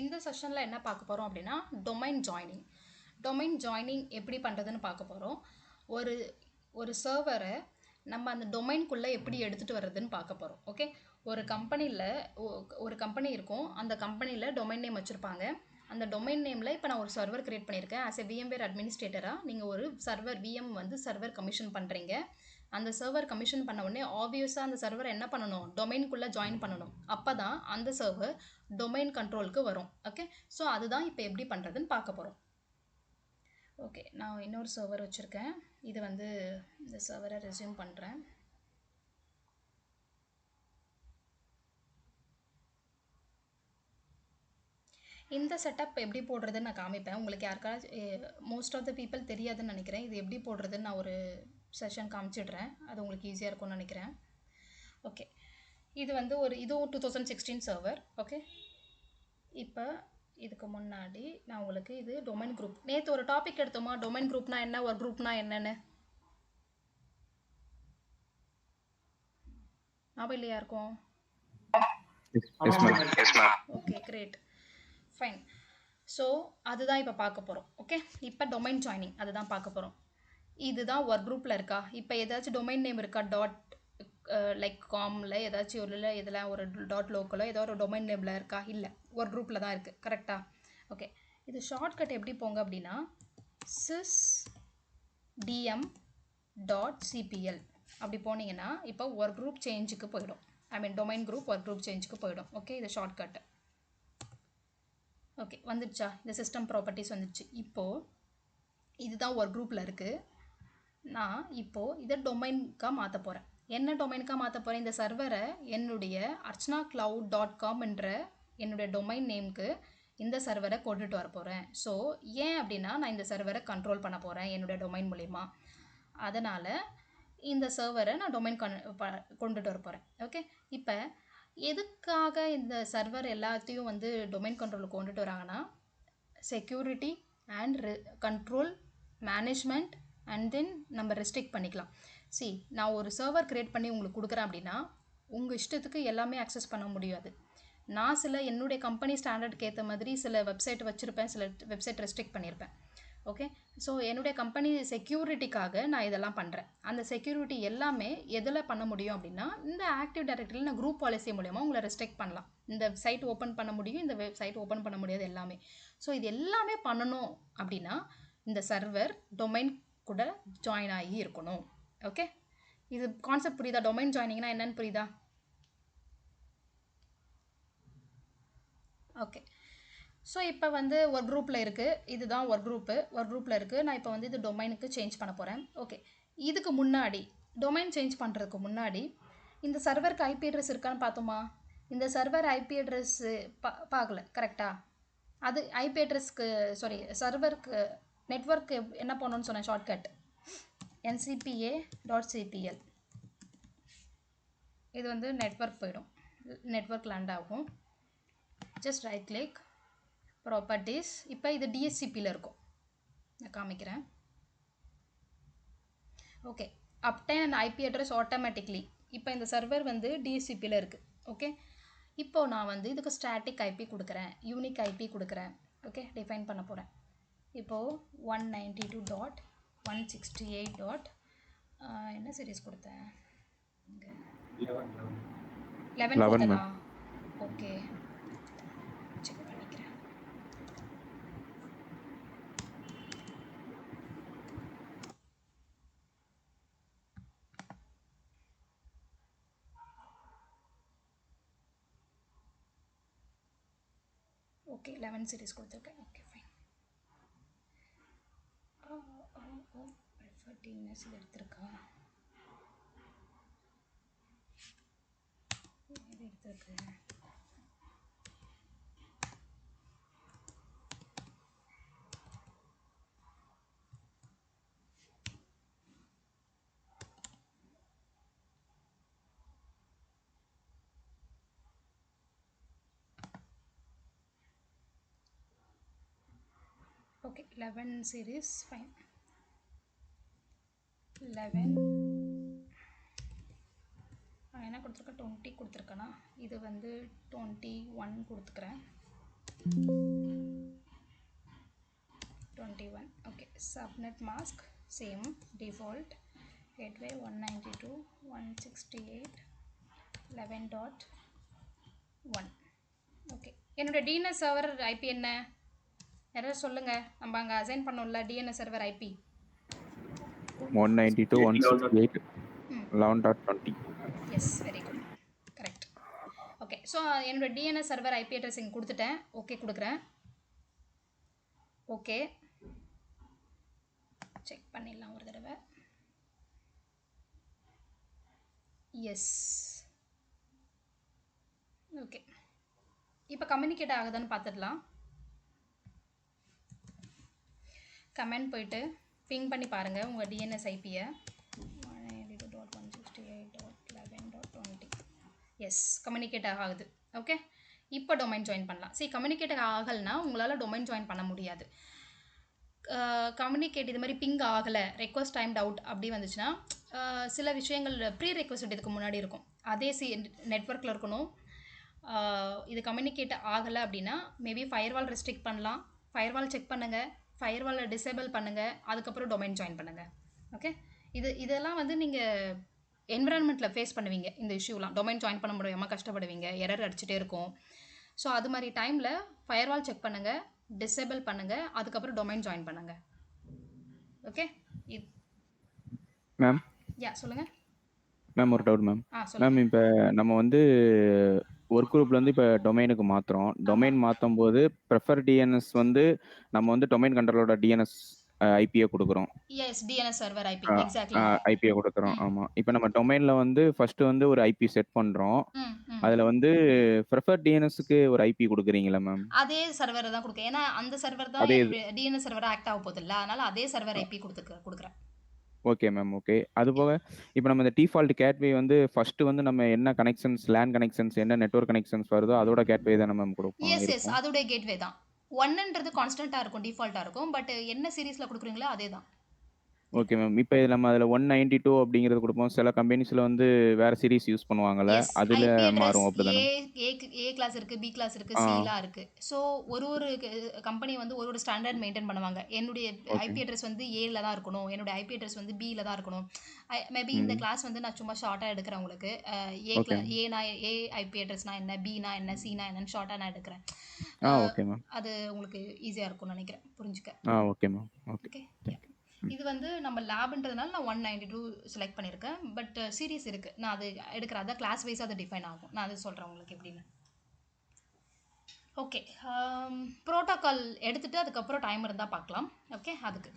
இந்த செஷனில் என்ன பார்க்க போகிறோம் அப்படின்னா டொமைன் ஜாயினிங் எப்படி பண்ணுறதுன்னு பார்க்க போகிறோம். ஒரு ஒரு சர்வரை நம்ம அந்த டொமைன்குள்ளே எப்படி எடுத்துகிட்டு வர்றதுன்னு பார்க்க போகிறோம். ஓகே, ஒரு கம்பெனி இருக்கும். அந்த கம்பெனியில் டொமைன் நேம் வச்சுருப்பாங்க. அந்த டொமைன் நேமில் இப்போ நான் ஒரு சர்வர் கிரியேட் பண்ணியிருக்கேன். ஆஸ் எ விஎம்வேர் அட்மினிஸ்ட்ரேட்டராக நீங்கள் ஒரு சர்வர் கமிஷன் பண்ணுறீங்க. அந்த சர்வர் கமிஷன் பண்ண உடனே ஆப்வியஸாக அந்த சர்வர் என்ன பண்ணணும், டொமைனுக்குள்ளே ஜாயின் பண்ணணும். அப்போ தான் அந்த சர்வர் டொமைன் கண்ட்ரோலுக்கு வரும். ஓகே, ஸோ அதுதான் இப்போ எப்படி பண்ணுறதுன்னு பார்க்க போகிறோம். ஓகே, நான் இன்னொரு சர்வர் வச்சுருக்கேன். இது வந்து இந்த சர்வரை ரெஸ்யூம் பண்ணுறேன். இந்த செட்டப் எப்படி போடுறதுன்னு நான் காமிப்பேன். உங்களுக்கு யாருக்காவது மோஸ்ட் ஆஃப் த பீப்புள் தெரியாதுன்னு நினைக்கிறேன். இது எப்படி போடுறதுன்னு நான் ஒரு செஷன் காமிச்சிடுறேன். அது உங்களுக்கு ஈஸியாக இருக்கும்னு நினைக்கிறேன். ஓகே, இது வந்து இதுவும் 2016 சர்வர். ஓகே, இப்போ இதுக்கு முன்னாடி நான் உங்களுக்கு இது டொமைன் குரூப். நேற்று ஒரு டாபிக் எடுத்தோமா, டொமைன் குரூப்னா என்ன, ஒரு குரூப்னா என்னன்னு ஞாபகம் இல்லையா இருக்கும்? Okay, great, fine. ஸோ அதுதான் இப்போ பார்க்க போகிறோம். ஓகே, இப்போ டொமைன் ஜாயினிங் அதுதான் பார்க்க போகிறோம். இதுதான் ஒர்க் குரூப்பில் இருக்கா? இப்போ ஏதாச்சும் டொமைன் நேம் இருக்கா? லைக் காமில் ஏதாச்சும் இதில் ஒரு டாட் லோக்கலோ ஏதோ ஒரு டொமைன் நேமில் இருக்கா? இல்லை, ஒர்க் குரூப்பில் தான் இருக்குது. கரெக்டாக? ஓகே, இது ஷார்ட்கட் எப்படி போங்க அப்படின்னா sysdm.cpl அப்படி போனீங்கன்னா இப்போ ஒர்க் குரூப் சேஞ்சுக்கு போயிடும். டொமைன் குரூப் ஒர்க் குரூப் சேஞ்சுக்கு போயிடும். ஓகே, இது ஷார்ட்கட். ஓகே, வந்துடுச்சா? இந்த சிஸ்டம் ப்ராப்பர்ட்டிஸ் வந்துடுச்சு. இப்போது இதுதான் ஒர்க் குரூப்பில் இருக்குது. நான் இப்போது இதை டொமைனுக்காக மாற்ற போகிறேன். என்ன டொமைனுக்காக மாற்ற போகிறேன்? இந்த சர்வரை என்னுடைய archanacloud.com என்ற என்னுடைய டொமைன் நேமுக்கு இந்த சர்வரை கொண்டுட்டு வர போகிறேன். ஸோ ஏன் அப்படின்னா நான் இந்த சர்வரை கண்ட்ரோல் பண்ண போகிறேன் என்னுடைய டொமைன் மூலிமா. அதனால் இந்த சர்வரை நான் டொமைன் கொண்டுட்டு வர போகிறேன். ஓகே, இப்போ எதுக்காக இந்த சர்வர் எல்லாத்தையும் வந்து டொமைன் கண்ட்ரோலுக்கு கொண்டுட்டு வராங்கன்னா security and control management and then நம்ம ரெஸ்ட்ரிக்ட் பண்ணிக்கலாம். நான் ஒரு சர்வர் க்ரியேட் பண்ணி உங்களுக்கு கொடுக்குறேன் அப்படின்னா உங்கள் இஷ்டத்துக்கு எல்லாமே அக்சஸ் பண்ண முடியாது. நான் என்னுடைய கம்பெனி ஸ்டாண்டர்டுக்கு ஏற்ற மாதிரி சில வெப்சைட் வச்சுருப்பேன், சில வெப்சைட் ரெஸ்ட்ரிக்ட் பண்ணியிருப்பேன். ஓகே, ஸோ என்னுடைய கம்பெனி செக்யூரிட்டிக்காக நான் இதெல்லாம் பண்ணுறேன். அந்த செக்யூரிட்டி எல்லாமே எதில் பண்ண முடியும் அப்படின்னா இந்த ஆக்டிவ் டைரக்டரியில் நான் குரூப் பாலிசி மூலமா உங்களை ரெஸ்ட்ரிக்ட் பண்ணலாம். இந்த சைட் ஓப்பன் பண்ண முடியும், இந்த வெப்சைட் ஓப்பன் பண்ண முடியாது எல்லாமே. ஸோ இது எல்லாமே பண்ணணும் அப்படின்னா இந்த சர்வர் டொமைன் கூட ஜாயின் ஆகி இருக்கணும். ஓகே, இது கான்செப்ட் புரியுதா? டொமைன் ஜாயினிங்னா என்னன்னு புரியுதா? ஓகே, ஸோ இப்போ வந்து ஒர்க் குரூப்பில் இருக்குது. இதுதான் ஒர்க் குரூப்பில் இருக்குது. நான் இப்போ வந்து இது டொமைனுக்கு சேஞ்ச் பண்ண போகிறேன். ஓகே, இதுக்கு முன்னாடி டொமைன் சேஞ்ச் பண்ணுறதுக்கு முன்னாடி இந்த சர்வருக்கு ஐபி அட்ரஸ் இருக்கான்னு பார்த்தோமா? இந்த சர்வர் ஐபி அட்ரஸ்ஸு பார்க்கல. கரெக்டாக? அது ஐபி அட்ரஸ்க்கு சர்வருக்கு நெட்வொர்க்கு என்ன பண்ணணும்னு சொன்னேன் ஷார்ட்கட் ncpa.cpl. இது வந்து நெட்வொர்க் போயிடும், நெட்வொர்க் லேண்ட் ஆகும். Just right click properties. இப்போ இது டிஎஸ்சிபியில் இருக்கும், நான் காமிக்கிறேன். Okay, obtained and IP address automatically. இப்போ இந்த சர்வர் வந்து டிஎஸ்சிபியில் இருக்குது. ஓகே, இப்போது நான் வந்து இதுக்கு ஸ்டாட்டிக் ஐபி கொடுக்குறேன், யூனிக் ஐபி கொடுக்குறேன். ஓகே, டிஃபைன் பண்ண போகிறேன். இப்போது 192.168. என்ன சீரிஸ் கொடுத்தேன்? 11 கொடுத்தனா? ஓகே, செக் பண்ணிக்கிறேன். ஓகே, 11 சீரிஸ் கொடுத்துருக்கேன். Okay, fine. டிஎன்எஸ் இது எடுத்திருக்கா? இது எடுத்திருக்கு. Okay, 11 series fine. 11 என்ன கொடுத்துருக்கேன்? 20 கொடுத்துருக்கேனா? இது வந்து 21 கொடுத்துக்கிறேன். 21. Okay, subnet mask same default gateway 192.168.11.1. Okay, என்னோட டிஎன்எஸ் சர்வர் ஐபி என்ன யாராவது சொல்லுங்கள். நம்ம அங்கே அசைன் பண்ணோம்ல DNS server IP 192.168.11.20. Yes, very good, correct. Okay, so என்னோட டிஎன்எஸ் சர்வர் ஐபி அட்ரஸ் இங்கே கொடுத்துட்டேன். ஓகே கொடுக்குறேன். ஓகே, செக் பண்ணிடலாம் ஒரு தடவை. S, okay. இப்போ கம்யூனிகேட் ஆகுதான்னு பார்த்துடலாம். கமெண்ட் போயிட்டு பிங் பண்ணி பாருங்கள் உங்கள் டிஎன்எஸ் ஐபியை. 192.168.11.20. எஸ், கம்யூனிகேட் ஆகுது. ஓகே, இப்போ டொமைன் ஜாயின் பண்ணலாம். சரி, கம்யூனிகேட் ஆகலைன்னா உங்களால் டொமைன் ஜாயின் பண்ண முடியாது. கம்யூனிகேட் இது மாதிரி பிங் ஆகலை, ரெக்வஸ்ட் டைம்ட் அவுட் அப்படி வந்துச்சுன்னா சில விஷயங்கள் ப்ரீ ரெக்வஸ்ட் இதுக்கு முன்னாடி இருக்கும். அதே நெட்வொர்க்கில் இருக்கணும். இது கம்யூனிகேட் ஆகலை அப்படின்னா மேபி ஃபயர்வால் ரெஸ்ட்ரிக்ட் பண்ணலாம். ஃபயர்வால் செக் பண்ணுங்கள், ஃபயர்வாலை டிசேபிள் பண்ணுங்கள், அதுக்கப்புறம் டொமைன் ஜாயின் பண்ணுங்கள். ஓகே, இதெல்லாம் வந்து நீங்கள் என்விரான்மெண்ட்டில் ஃபேஸ் பண்ணுவீங்க. இந்த இஷ்யூலாம் டொமைன் ஜாயின் பண்ண முடியாமல் கஷ்டப்படுவீங்க, எரர் அடிச்சுட்டே இருக்கும். ஸோ அது மாதிரி டைமில் ஃபயர்வால் செக் பண்ணுங்கள், டிசேபிள் பண்ணுங்கள், அதுக்கப்புறம் டொமைன் ஜாயின் பண்ணுங்கள். Okay ma'am. யா, சொல்லுங்கள் மேம். ஒரு டவுட் மேம். சொல்லுங்கள். இப்போ நம்ம வந்து ஒர்க் குரூப்லேருந்து இப்போ டொமைனுக்கு மாற்றுறோம். டொமைன் மாற்றும் போது ப்ரெஃபர் டிஎன்எஸ் வந்து நம்ம வந்து டொமைன் கண்ட்ரோலோட டிஎன்எஸ் ஐபியை கொடுக்குறோம். Yes, DNS server IP exactly ஐபியை கொடுக்குறோம். ஆமாம். இப்போ நம்ம டொமைனில் வந்து ஃபஸ்ட்டு வந்து ஒரு ஐபி செட் பண்ணுறோம். அதில் வந்து ப்ரெஃபர் டிஎன்எஸ்க்கு ஒரு ஐபி கொடுக்குறீங்களா மேம்? அதே சர்வரை தான் கொடுக்க, ஏன்னா அந்த சர்வர் தான் டிஎன்எஸ் சர்வரை ஆக்ட் ஆக போகுது இல்லை, அதனால அதே சர்வர் ஐபி கொடுக்குறேன். Okay ma'am. ஓகே, அது போக இப்போ நம்ம இந்த டிஃபால்ட் கேட்வே வந்து ஃபர்ஸ்ட் வந்து நம்ம என்ன கனெக்ஷன்ஸ், லேன் கனெக்ஷன்ஸ், என்ன நெட்வொர்க் கனெக்ஷன்ஸ் வருதோ அதோட கேட்வே தான் மேம் கொடுப்போம். எஸ், அதோட கேட்வே தான். 1ன்றது கான்ஸ்டன்ட்டாக இருக்கும், டிஃபால்ட்டாக இருக்கும். பட் என்ன சீரீஸில் கொடுக்குறீங்களோ அதே தான். Okay ma'am. இப்போ நம்ம அதில் 192 அப்படிங்கிறது கொடுப்போம். சில கம்பெனிஸில் வந்து வேறு சீரீஸ் யூஸ் பண்ணுவாங்கல்ல, அதில் மாறும் அப்படிதானே? ஏ கிளாஸ் இருக்குது, பி கிளாஸ் இருக்குது, சிலாம் இருக்குது. ஸோ ஒரு கம்பெனி வந்து ஒரு ஸ்டாண்டர்ட் மெயின்டைன் பண்ணுவாங்க. என்னுடைய ஐபி அட்ரஸ் வந்து ஏல தான் இருக்கணும், என்னுடைய ஐபி அட்ரஸ் வந்து பியில் தான் இருக்கணும். மேபி இந்த கிளாஸ் வந்து நான் சும்மா ஷார்ட்டாக எடுக்கிறேன் உங்களுக்கு. ஏனா ஏ ஐபி அட்ரஸ்னா என்ன, பினா என்ன, சினா என்னன்னு ஷார்ட்டாக நான் எடுக்கிறேன். Okay ma'am. அது உங்களுக்கு ஈஸியாக இருக்கும்னு நினைக்கிறேன் புரிஞ்சுக்க. Okay ma'am. ஓகே, இது வந்து நம்ம லேப்ன்றதுனால நான் 192 செலக்ட் பண்ணியிருக்கேன். பட் சீரீஸ் இருக்குது, நான் அது எடுக்கிறேன். அதான் கிளாஸ் வைஸ் அது டிஃபைன் ஆகும். நான் அது சொல்கிறேன் உங்களுக்கு எப்படின்னு. ஓகே, ப்ரோட்டோக்கால் எடுத்துகிட்டு அதுக்கப்புறம் டைம் இருந்தால் பார்க்கலாம். ஓகே, அதுக்கு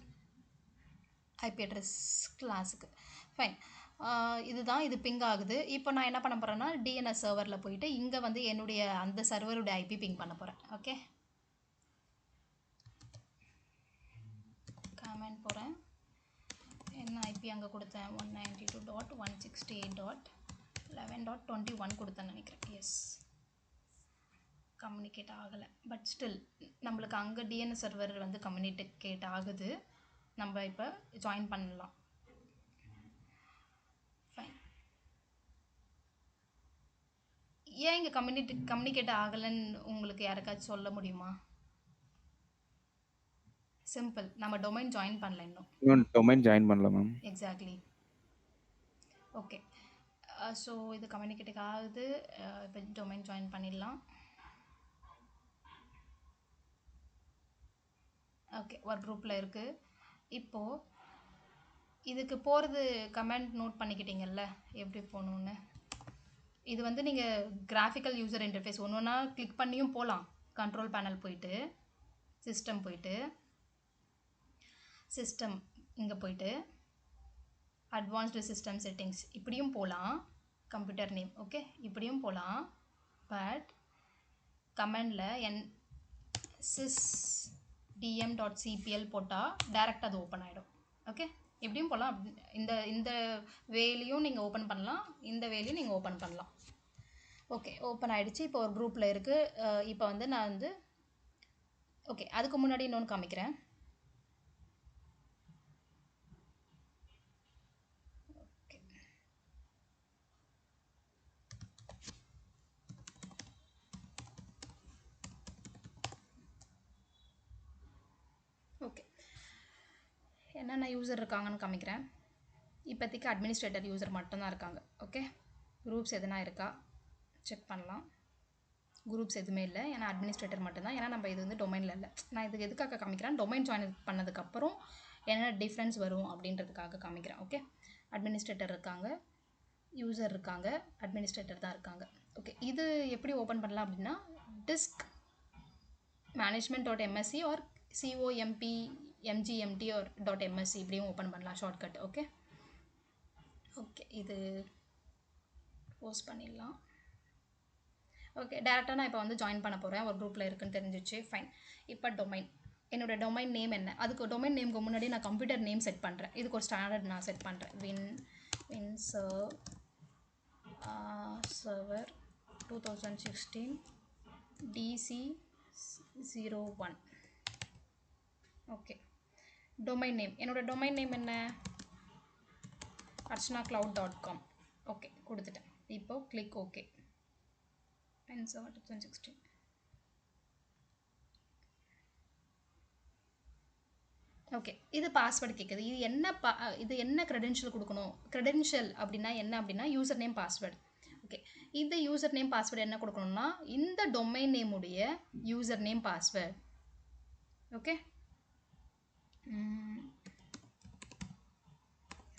ஐபி அட்ரஸ் கிளாஸுக்கு ஃபைன். இதுதான், இது பிங் ஆகுது. இப்போ நான் என்ன பண்ண போகிறேன்னா டிஎன்எஸ் சர்வரில் போயிட்டு இங்கே வந்து என்னுடைய அந்த சர்வருடைய ஐபி பிங் பண்ண போகிறேன். ஓகே, கமெண்ட் போகிறேன். என்ன ஐபி அங்கே கொடுத்தேன், 192.168.11.21 கொடுத்தேன்னு நினைக்கிறேன். எஸ், கம்யூனிகேட் ஆகலை. பட் ஸ்டில் நம்மளுக்கு அங்கே டிஎன்எஸ் சர்வர் வந்து கம்யூனிகேட் ஆகுது. நம்ம இப்போ ஜாயின் பண்ணலாம். ஃபைன். ஏன் இங்கே கம்யூனிகேட் ஆகலைன்னு உங்களுக்கு யாருக்காச்சும் சொல்ல முடியுமா? சிம்பிள், நம்ம டொமைன் ஜாயின் பண்ணல, இன்னும் டொமைன் ஜாயின் பண்ணல மேம். எக்ஸாக்ட்லி. ஓகே, ஸோ இது கம்யூனிகேட் ஆகுது. இப்போ டொமைன் ஜாயின் பண்ணிடலாம். ஓகே, ஒர்க் குரூப்பில் இருக்குது. இப்போது இதுக்கு போகிறது கமெண்ட் நோட் பண்ணிக்கிட்டீங்கல்ல எப்படி போகணுன்னு. இது வந்து நீங்கள் கிராஃபிக்கல் யூசர் இன்டர்ஃபேஸ் ஒன்று ஒன்றா கிளிக் பண்ணியும் போகலாம். கண்ட்ரோல் பேனல் போயிட்டு சிஸ்டம் போயிட்டு சிஸ்டம் இங்கே போயிட்டு அட்வான்ஸ்டு சிஸ்டம் செட்டிங்ஸ் இப்படியும் போகலாம். கம்ப்யூட்டர் நேம் ஓகே இப்படியும் போகலாம். பட் கமெண்டில் sysdm.cpl போட்டால் டேரெக்டாக அது ஓப்பன் ஆகிடும். ஓகே, எப்படியும் போகலாம். இந்த வேலையும் நீங்கள் ஓப்பன் பண்ணலாம், இந்த வேலையும் நீங்கள் ஓப்பன் பண்ணலாம். ஓகே, ஓப்பன் ஆகிடுச்சு. இப்போ ஒரு குரூப்பில் இருக்குது. இப்போ வந்து நான் வந்து ஓகே அதுக்கு முன்னாடி இன்னொன்று காமிக்கிறேன். என்னென்ன யூசர் இருக்காங்கன்னு காமிக்கிறேன். இப்போதைக்கு அட்மினிஸ்ட்ரேட்டர் யூசர் மட்டும்தான் இருக்காங்க. ஓகே, குரூப்ஸ் எதுனா இருக்கா செக் பண்ணலாம். குரூப்ஸ் எதுவுமே இல்லை, ஏன்னா அட்மினிஸ்ட்ரேட்டர் மட்டும்தான். ஏன்னா நம்ம இது வந்து டொமைனில் இல்லை. நான் இதுக்கு எதுக்காக காமிக்கிறேன், டொமைன் ஜாயின் பண்ணதுக்கப்புறம் என்ன டிஃப்ரென்ஸ் வரும் அப்படின்றதுக்காக காமிக்கிறேன். ஓகே, அட்மினிஸ்ட்ரேட்டர் இருக்காங்க, யூசர் இருக்காங்க, அட்மினிஸ்ட்ரேட்டர் தான் இருக்காங்க. ஓகே, இது எப்படி ஓப்பன் பண்ணலாம் அப்படின்னா disk management.msc or compmgmt or .msc இப்படியும் ஓப்பன் பண்ணலாம் ஷார்ட்கட். ஓகே ஓகே, இது போஸ்ட் பண்ணிடலாம். ஓகே, டேரெக்டாக நான் இப்போ வந்து ஜாயின் பண்ண போகிறேன். ஒரு குரூப்பில் இருக்குன்னு தெரிஞ்சிச்சு. ஃபைன். இப்போ டொமைன், என்னோடய டொமைன் நேம் என்ன, அதுக்கு டொமைன் நேமுக்கு முன்னாடி நான் கம்ப்யூட்டர் நேம் செட் பண்ணுறேன். இதுக்கு ஒரு ஸ்டாண்டர்ட் நான் செட் பண்ணுறேன். server 2016 DC01. Okay, domain name, என்னோட டொமைன் நேம் என்ன, archanacloud.com. ஓகே, கொடுத்துட்டேன். இப்போ கிளிக் ஓகே. server 2016. ஓகே, இது பாஸ்வேர்டு கேட்குது. இது என்ன க்ரெடென்ஷியல் கொடுக்கணும். க்ரெடென்ஷியல் அப்படின்னா என்ன அப்படின்னா யூசர் நேம் பாஸ்வேர்டு. ஓகே, இந்த யூசர் நேம் பாஸ்வேர்டு என்ன கொடுக்கணும்னா இந்த டொமைன் நேமுடைய யூசர் நேம் பாஸ்வேர்டு. ஓகே,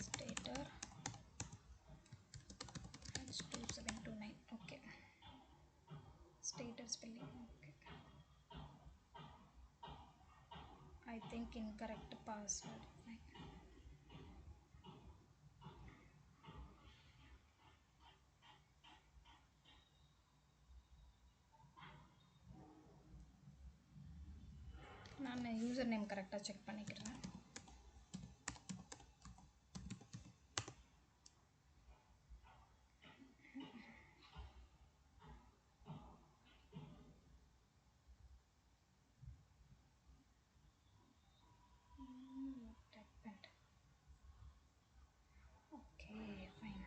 ஸ்டேட்டர் 2729. ஓகே, ஸ்டேட்டர் spelling. Okay, I think incorrect password. நான் யூசர் நேம் கரெக்டாக செக் பண்ணிக்கிறேன். Okay fine.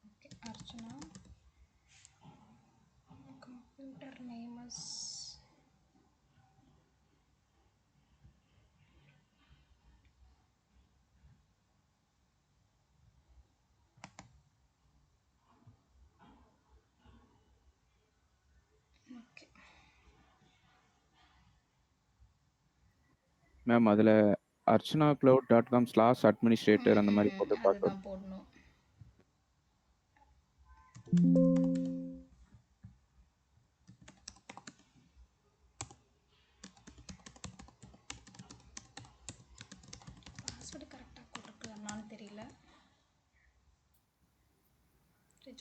Okay, Archana, computer name is okay ma'am அதில் archanacloud.com/administrator அந்த மாதிரி போட்டு பார்த்து. அதுதான் போடணும். பாஸ்வேர்டு கரெக்டாக போட்டிருக்கலாம்னு தெரியல.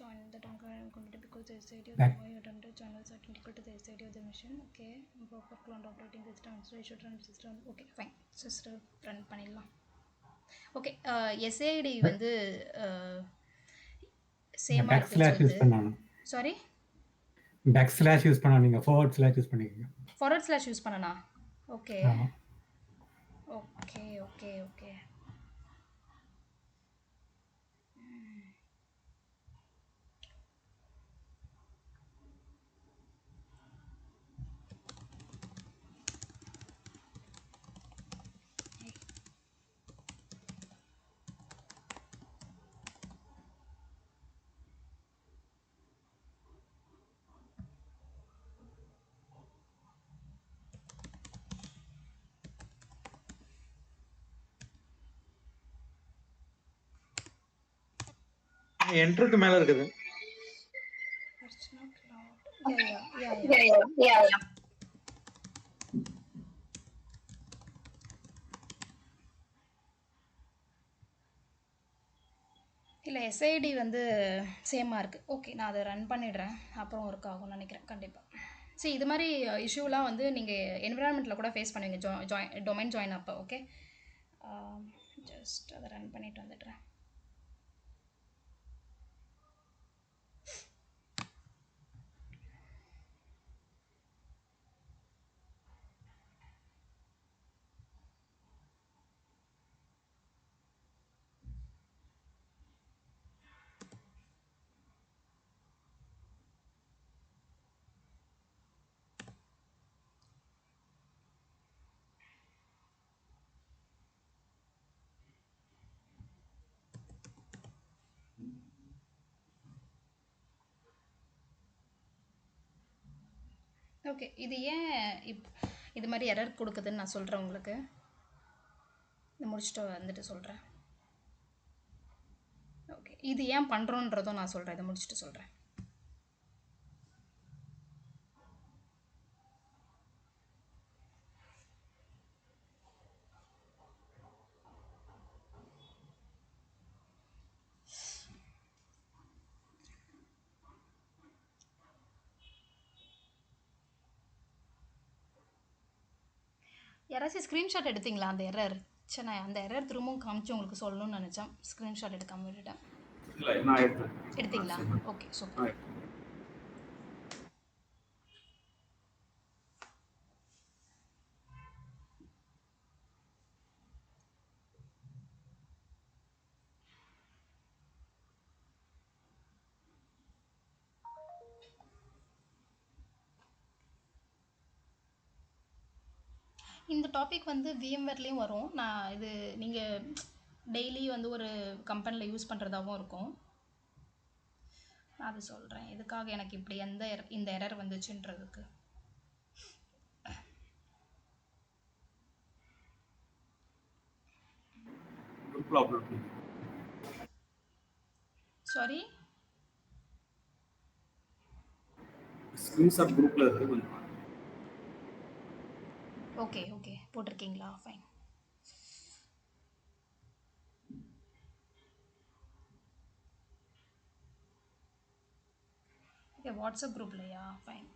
Join the computer because the SID of the you don't channels are identical to the SID of the machine. Okay, proper clone operating system, so you should run system. Okay, fine. System run பண்ணிடலாம். Okay, SAD வந்து சேமாக backslash use பண்ணணும். Sorry, backslash use பண்ணணும். நீங்கள் forward slash use பண்ணிக்கோங்க. Forward slash use பண்ணனா? Okay ஆமாம். Okay okay okay என்ட்ருக்கு மேல இருக்குது. அர்ச்சனா கிளவுட். யா இல்லை, எஸ்ஐடி வந்து சேமாக இருக்குது. ஓகே, நான் அதை ரன் பண்ணிடுறேன். அப்புறம் ஒர்க் ஆகும்னு நினைக்கிறேன் கண்டிப்பாக. சரி, இது மாதிரி இஷ்யூலாம் வந்து நீங்கள் என்விரான்மெண்ட்டில் கூட ஃபேஸ் பண்ணுவீங்க டொமைன் ஜாயின் அப்போ. ஓகே, ஜஸ்ட் அதை ரன் பண்ணிட்டு வந்துடுறேன். ஓகே, இது ஏன் இது மாதிரி எரர் கொடுக்குதுன்னு நான் சொல்கிறேன் உங்களுக்கு. இதை முடிச்சுட்டு வந்துட்டு சொல்கிறேன். ஓகே, இது ஏன் பண்ணுறோன்றதும் நான் சொல்கிறேன், இதை முடிச்சுட்டு சொல்கிறேன். யாராச்சும் ஸ்க்ரீன்ஷாட் எடுத்தீங்களா அந்த எரர்? சரி, நான் அந்த எரர் திரும்பவும் காமிச்சு உங்களுக்கு சொல்லணும்னு நினச்சேன், ஸ்க்ரீன்ஷாட் எடுக்காம விட்டுட்டேன். இல்லை நான் எடுத்தேன். எடுத்தீங்களா? Okay, super. இந்த டாபிக் வந்து விஎம்வேர்லேயும் வரும். நான் இது நீங்கள் டெய்லி வந்து ஒரு கம்பெனியில் யூஸ் பண்ணுறதாகவும் இருக்கும். நான் அது சொல்கிறேன் எதுக்காக எனக்கு இப்படி இந்த எரர் வந்துச்சுன்றதுக்கு. குரூப்ல அப்லோட் பண்ணி. சாரி, ஸ்கிரீன்ஷாட் குரூப்ல இருக்கு கொஞ்சம். ஓகே ஓகே, போட்டிருக்கீங்களா? ஃபைன். ஓகே, வாட்ஸ்அப் குரூப்லையா? ஃபைன்.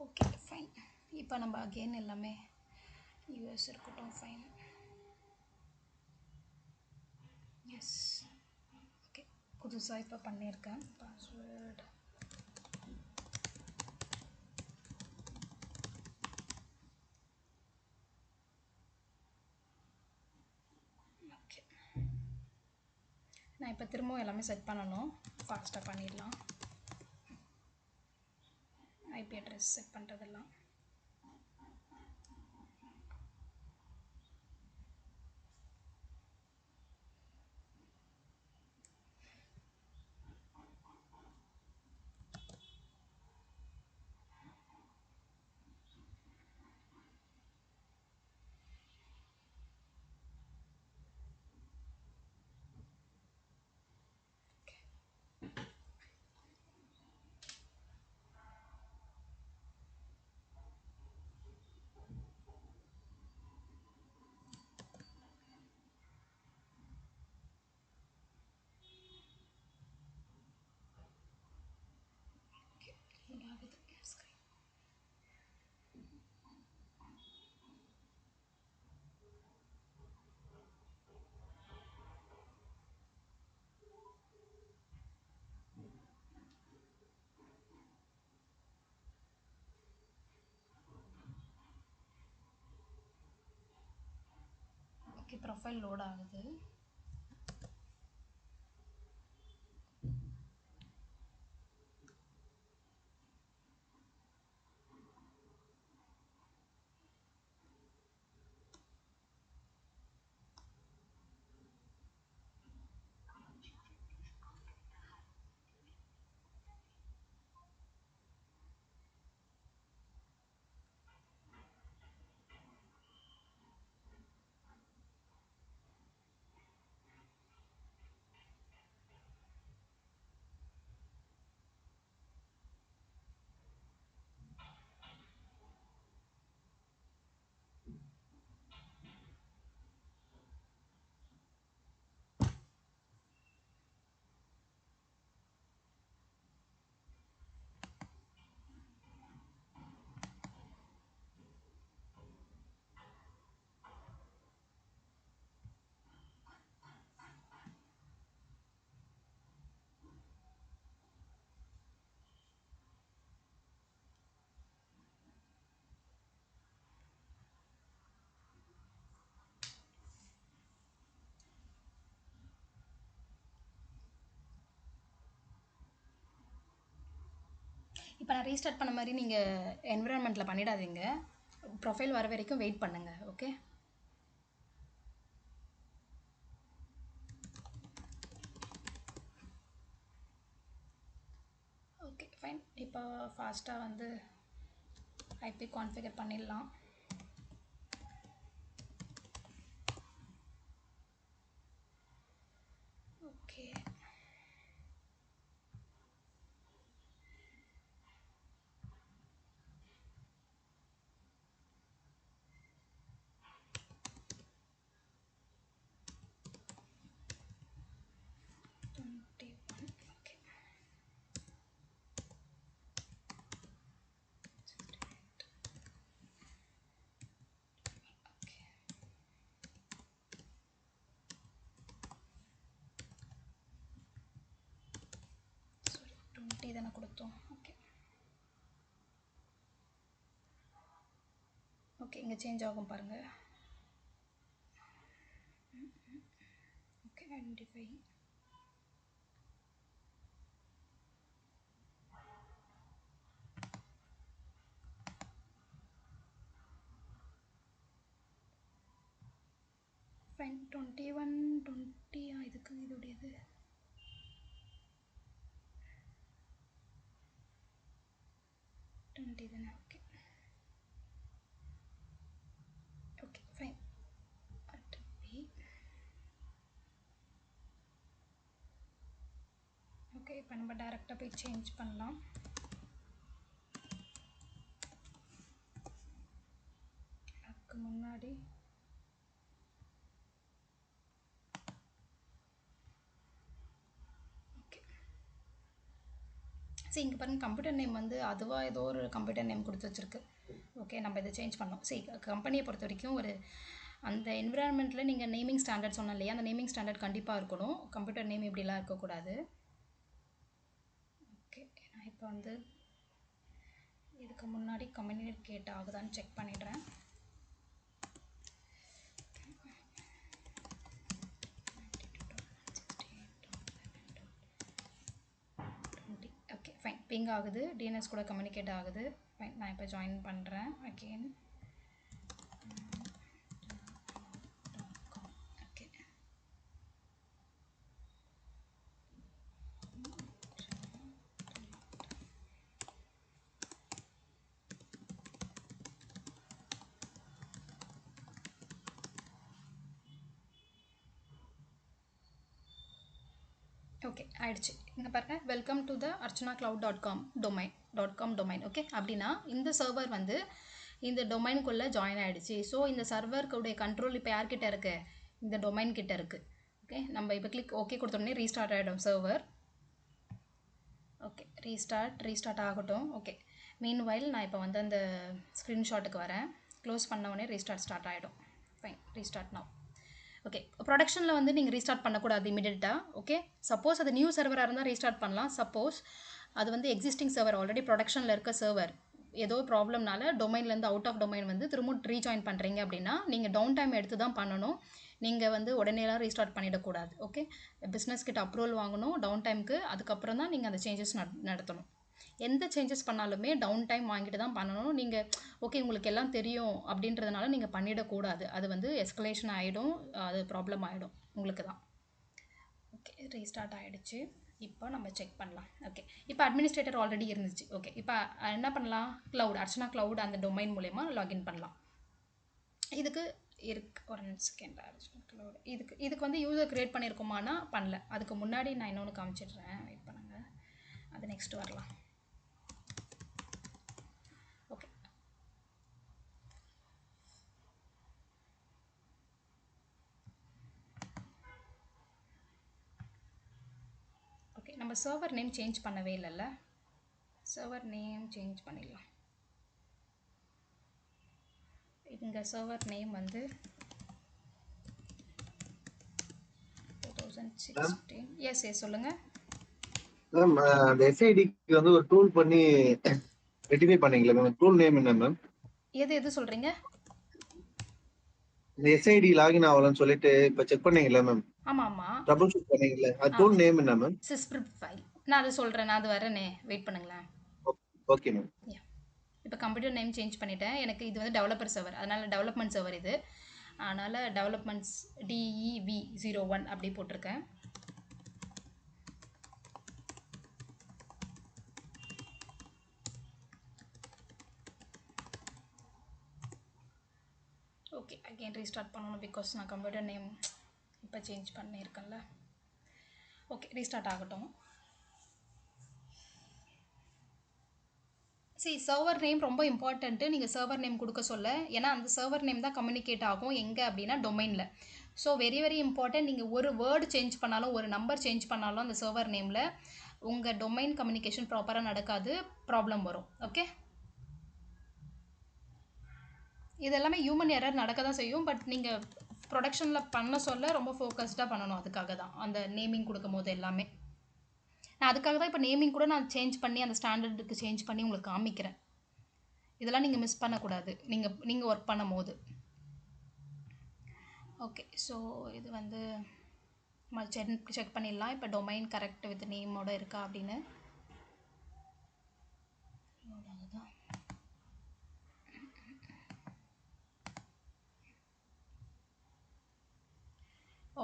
Okay fine. இப்போ நம்ம அகெயின் எல்லாமே யூஎஸ் இருக்கட்டும். ஃபைன். Yes, okay. புதுசாக இப்போ பண்ணியிருக்கேன் பாஸ்வேர்டு. ஓகே, நான் இப்போ திரும்பவும் எல்லாமே செட் பண்ணணும். ஃபாஸ்ட்டாக பண்ணிடலாம். ஐபி அட்ரஸ் செட் பண்ணுறதெல்லாம். ஓகே, ப்ரொஃபைல் லோட் ஆகுது. இப்போ நான் ரீஸ்டார்ட் பண்ண மாதிரி நீங்கள் என்விரான்மெண்ட்டில் பண்ணிடாதீங்க. ப்ரொஃபைல் வர வரைக்கும் வெயிட் பண்ணுங்கள். Okay, okay fine. இப்போ ஃபாஸ்ட்டாக வந்து ஐபி கான்ஃபிகர் பண்ணிடலாம். ஓகே, தானே கொடுத்தோம். ஓகே ஓகே, இங்கே சேஞ்ச் ஆகும் பாருங்கள். Okay, identify. ஃபைன். 21 20 இதுக்கு இதோடையது 20 தானே. Okay okay fine. ஓகே, இப்போ நம்ம டேரெக்டாக போய் சேஞ்ச் பண்ணலாம். அதுக்கு முன்னாடி சரி, இங்கே பாருங்கள் கம்ப்யூட்டர் நேம் வந்து அதுவாக ஏதோ ஒரு கம்ப்யூட்டர் நேம் கொடுத்து வச்சுருக்கு. ஓகே, நம்ம இதை சேஞ்ச் பண்ணோம். சரி, கம்பெனியை பொறுத்த வரைக்கும் ஒரு அந்த என்விரான்மெண்ட்டில் நீங்கள் நேமிங் ஸ்டாண்டர்ட் சொன்னோம் இல்லையா, அந்த நேமிங் ஸ்டாண்டர்ட் கண்டிப்பாக இருக்கணும். கம்ப்யூட்டர் நேம் இப்படிலாம் இருக்கக்கூடாது. ஓகே, நான் இப்போ வந்து இதுக்கு முன்னாடி கம்யூனிகேட் ஆகுதான்னு செக் பண்ணிடுறேன். ஓகே ஃபைன், பிங் ஆகுது, டிஎன்எஸ் கூட கம்யூனிகேட் ஆகுது. ஃபைன், நான் இப்போ ஜாயின் பண்ணுறேன் அகெயின். ஓகே ஓகே ஆயிடுச்சு. இங்கே பாருங்கள், welcome to the archanacloud.com domain. Okay, அப்படின்னா இந்த சர்வர் வந்து இந்த டொமைனுக்குள்ளே ஜாயின் ஆகிடுச்சு. ஸோ இந்த சர்வருக்குடைய கண்ட்ரோல் இப்போ யார்கிட்ட இருக்குது? இந்த டொமைன் கிட்ட இருக்குது. ஓகே, நம்ம இப்போ கிளிக் ஓகே கொடுத்தோடனே ரீஸ்டார்ட் ஆகிடும் சர்வர். ஓகே, ரீஸ்டார்ட் ஆகட்டும். ஓகே, மீன்வைல் நான் இப்போ வந்து அந்த ஸ்க்ரீன்ஷாட்டுக்கு வரேன். க்ளோஸ் பண்ண உடனே ரீஸ்டார்ட் ஸ்டார்ட் ஆகிடும். Fine, restart now. ஓகே, ப்ரொடக்ஷனில் வந்து நீங்கள் ரீஸ்டார்ட் பண்ணக்கூடாது இமீடியட்டாக. ஓகே, சப்போஸ் அது நியூ சர்வராக இருந்தால் ரீஸ்டார்ட் பண்ணலாம். சப்போஸ் அது வந்து எக்ஸிஸ்டிங் சர்வர், ஆல்ரெடி ப்ரொடக்ஷனில் இருக்க சர்வர் ஏதோ ப்ராப்ளம்னால டொமைன்லேருந்து அவுட் ஆஃப் டொமைன் வந்து திரும்ப ரீஜாயின் பண்ணுறீங்க அப்படின்னா நீங்கள் டவுன் டைம் எடுத்து தான் பண்ணணும். நீங்கள் வந்து உடனேலாம் ரீஸ்டார்ட் பண்ணிடக்கூடாது. ஓகே, பிஸ்னஸ் கிட்ட அப்ரூவல் வாங்கணும் டவுன் டைமுக்கு. அதுக்கப்புறம் தான் நீங்கள் அந்த சேஞ்சஸ் நடத்தணும். எந்த சேஞ்சஸ் பண்ணாலுமே டவுன் டைம் வாங்கிட்டு தான் பண்ணணும். நீங்கள் ஓகே உங்களுக்கு எல்லாம் தெரியும் அப்படின்றதுனால நீங்கள் பண்ணிடக்கூடாது. அது வந்து எஸ்கலேஷன் ஆகிடும், அது ப்ராப்ளம் ஆகிடும் உங்களுக்கு தான். ஓகே, ரீஸ்டார்ட் ஆகிடுச்சு. இப்போ நம்ம செக் பண்ணலாம். ஓகே, இப்போ அட்மினிஸ்ட்ரேட்டர் ஆல்ரெடி இருந்துச்சு. ஓகே, இப்போ என்ன பண்ணலாம்? க்ளவுட், அர்ச்சனா க்ளவுட் அந்த டொமைன் மூலயமா லாகின் பண்ணலாம். இதுக்கு இருக்கு ஒரு செகண்ட். அர்ச்சனா க்ளவுட் இதுக்கு வந்து யூசர் க்ரியேட் பண்ணியிருக்கோமானா பண்ணல. அதுக்கு முன்னாடி நான் இன்னொன்று காமிச்சிடுறேன், வெயிட் பண்ணுங்கள், அது நெக்ஸ்ட் வரலாம். ஓகே, ஓகே, நம்ம சர்வர் நேம் சேஞ்ச் பண்ணவே இல்லைல்ல. சர்வர் நேம் சேஞ்ச் பண்ணிடலாம். இங்கே சர்வர் நேம் வந்து 2016. எஸ் சொல்லுங்கள் மேம். அந்த எஸ்ஐடிக்கு வந்து ஒரு டூல் பண்ணி ரெட்டிஃபை பண்ணீங்களா மேம்? டூல் நேம் என்ன மேம்? எது சொல்கிறீங்க? இந்த எஸ்ஐடி லாகின் ஆகலன்னு சொல்லிட்டு இப்போ செக் பண்ணீங்களா மேம்? ஆமாம், ட்ரபிள் ஷூட் பண்ணீங்களா? அது டூல் நேம் என்ன மேம்? சிஸ்கிரிப்ட் ஃபைல். நான் அது சொல்கிறேன், நான் அது வரேனே, வெயிட் பண்ணுங்களேன். Okay ma'am. இப்போ கம்ப்யூட்டர் நேம் சேஞ்ச் பண்ணிட்டேன். எனக்கு இது வந்து டெவலப்பர் சர்வர், அதனால் டெவலப்மெண்ட் சர்வர் இது. அதனால் டெவலப்மெண்ட்ஸ் DEV01 அப்படி போட்டிருக்கேன். ஓகே, அகெயின் ரீஸ்டார்ட் பண்ணணும் பிகாஸ் நான் கம்ப்யூட்டர் நேம் இப்போ சேஞ்ச் பண்ணியிருக்கேன்ல. ஓகே, ரீஸ்டார்ட் ஆகட்டும். சர்வர் நேம் ரொம்ப இம்பார்ட்டண்ட்டு. நீங்கள் சர்வர் நேம் கொடுக்க சொல்ல, ஏன்னா அந்த சர்வர் நேம் தான் கம்யூனிகேட் ஆகும் எங்கே அப்படின்னா டொமைனில். So very very important. நீங்கள் ஒரு வேர்டு சேஞ்ச் பண்ணாலும் ஒரு நம்பர் சேஞ்ச் பண்ணாலும் அந்த சர்வர் நேமில் உங்கள் டொமைன் கம்யூனிகேஷன் ப்ராப்பராக நடக்காது, ப்ராப்ளம் வரும். ஓகே, இது எல்லாமே ஹியூமன் எரர் நடக்க தான் செய்யும். பட் நீங்கள் ப்ரொடக்ஷனில் பண்ண சொல்ல ரொம்ப ஃபோக்கஸ்டாக பண்ணணும். அதுக்காக தான் அந்த நேமிங் கொடுக்கும் போது எல்லாமே. நான் அதுக்காக தான் இப்போ நேமிங் கூட நான் சேஞ்ச் பண்ணி அந்த ஸ்டாண்டர்டுக்கு சேஞ்ச் பண்ணி உங்களுக்கு காமிக்கிறேன். இதெல்லாம் நீங்கள் மிஸ் பண்ணக்கூடாது நீங்கள் ஒர்க் பண்ணும் போது. ஓகே, ஸோ இது வந்து செக் பண்ணிடலாம். இப்போ டொமைன் கரெக்ட் வித் நேமோட இருக்கா அப்படின்னு.